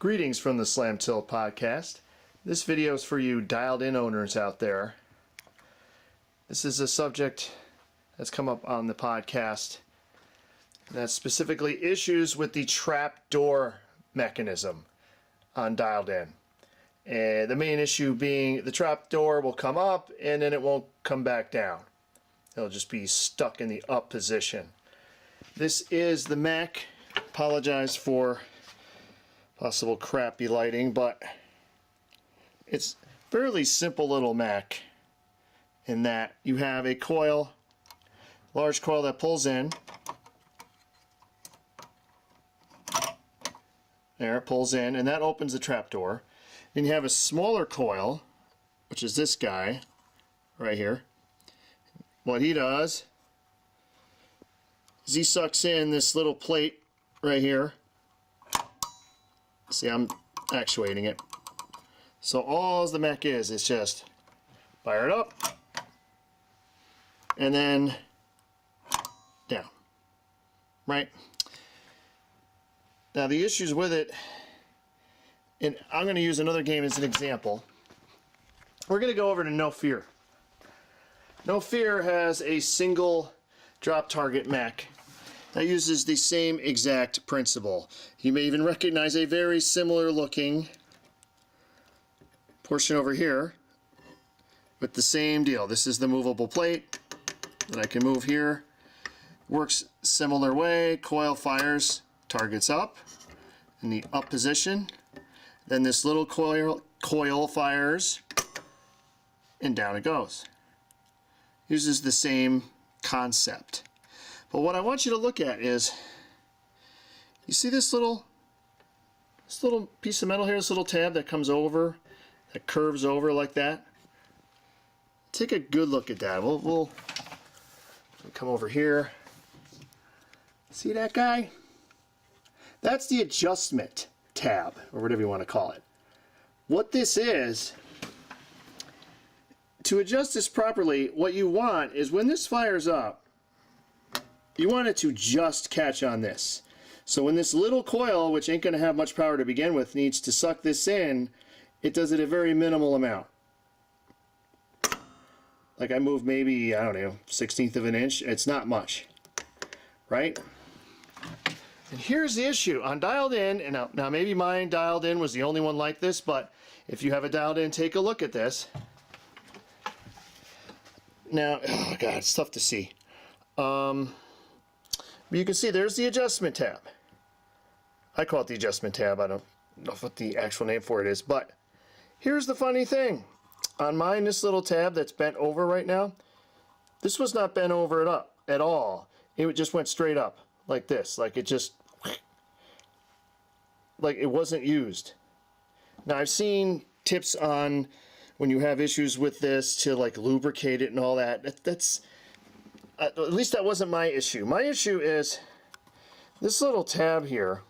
Greetings from the Slam Tilt Podcast. This video is for you dialed-in owners out there. This is a subject that's come up on the podcast. That's specifically issues with the trap door mechanism on dialed-in. And the main issue being the trap door will come up and then it won't come back down. It'll just be stuck in the up position. This is the Mac. Apologize for possible crappy lighting, but it's fairly simple little Mac in that you have a coil, large coil that pulls in. There, it pulls in, and that opens the trap door. Then you have a smaller coil, which is this guy right here. What he does is he sucks in this little plate right here. See, I'm actuating it. So all the Mac is just fire it up and then down. Right? Now the issues with it, and I'm going to use another game as an example. We're going to go over to No Fear. No Fear has a single drop target Mac that uses the same exact principle. You may even recognize a very similar looking portion over here with the same deal. This is the movable plate that I can move here. Works similar way. Coil fires, targets up in the up position. Then this little coil fires and down it goes. Uses the same concept. But what I want you to look at is, you see this little piece of metal here, this little tab that comes over, that curves over like that? Take a good look at that. We'll come over here. See that guy? That's the adjustment tab, or whatever you want to call it. What this is, to adjust this properly, what you want is when this fires up, you want it to just catch on this. So when this little coil, which ain't going to have much power to begin with, needs to suck this in, it does it a very minimal amount. Like I moved maybe, I don't know, 1/16 of an inch. It's not much, right? And here's the issue. On dialed in, and now maybe mine dialed in was the only one like this, but if you have a dialed in, take a look at this. Now, oh God, it's tough to see. But you can see there's the adjustment tab. I call it the adjustment tab. I don't know what the actual name for it is. But here's the funny thing. On mine, this little tab that's bent over right now, this was not bent over it up at all. It just went straight up like this. Like it just, like it wasn't used. Now I've seen tips on when you have issues with this to like lubricate it and all that. That's at least that wasn't my issue. My issue is this little tab here,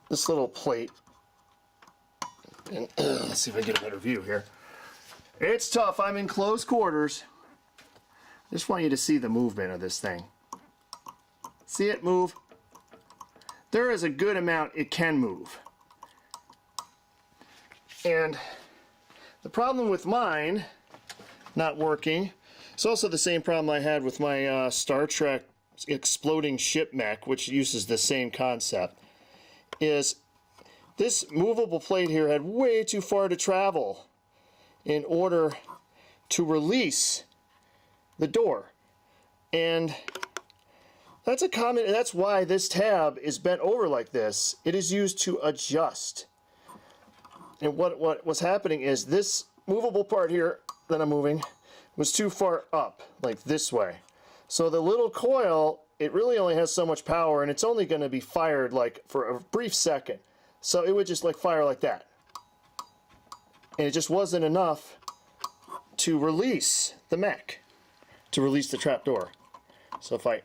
this little plate, and let's see if I get a better view here. It's tough. I'm in close quarters. I just want you to see the movement of this thing. See it move? There is a good amount it can move. And the problem with mine not working, it's also the same problem I had with my Star Trek exploding ship mech, which uses the same concept, is this movable plate here had way too far to travel in order to release the door. And that's why this tab is bent over like this. It is used to adjust. And what was happening is this movable part here that I'm moving was too far up, like this way. So the little coil, it really only has so much power, and it's only going to be fired like for a brief second. So it would just like fire like that. And it just wasn't enough to release the Mac, to release the trap door. So if I,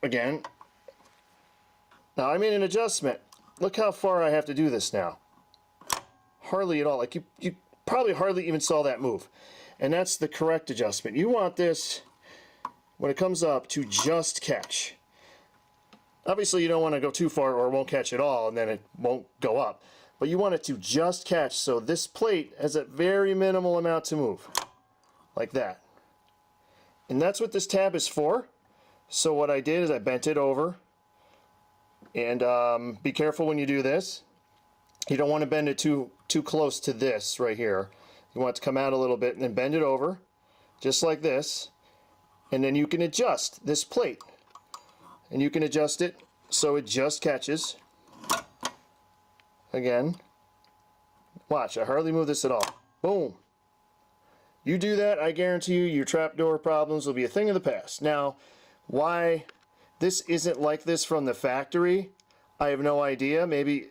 again, now I made an adjustment. Look how far I have to do this now. Hardly at all. Like you probably hardly even saw that move. And that's the correct adjustment. You want this, when it comes up, to just catch. Obviously, you don't want to go too far or it won't catch at all, and then it won't go up. But you want it to just catch, so this plate has a very minimal amount to move, like that. And that's what this tab is for. So what I did is I bent it over, and be careful when you do this. You don't want to bend it too close to this right here. You want it to come out a little bit and then bend it over, just like this. And then you can adjust this plate. And you can adjust it so it just catches. Again. Watch, I hardly move this at all. Boom. You do that, I guarantee you your trapdoor problems will be a thing of the past. Now, why this isn't like this from the factory, I have no idea. Maybe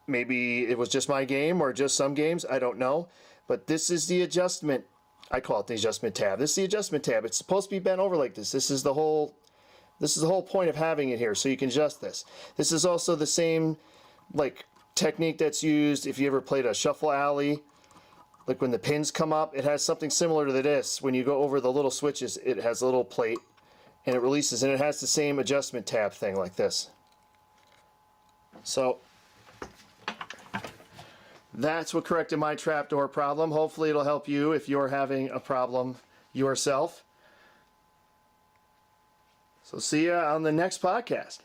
it was just my game or just some games, I don't know. But this is the adjustment. I call it the adjustment tab. This is the adjustment tab. It's supposed to be bent over like this. This is the whole point of having it here, so you can adjust this. This is also the same like technique that's used if you ever played a shuffle alley. Like when the pins come up, it has something similar to this. When you go over the little switches, it has a little plate and it releases, and it has the same adjustment tab thing like this. So that's what corrected my trapdoor problem. Hopefully it'll help you if you're having a problem yourself. So see ya on the next podcast.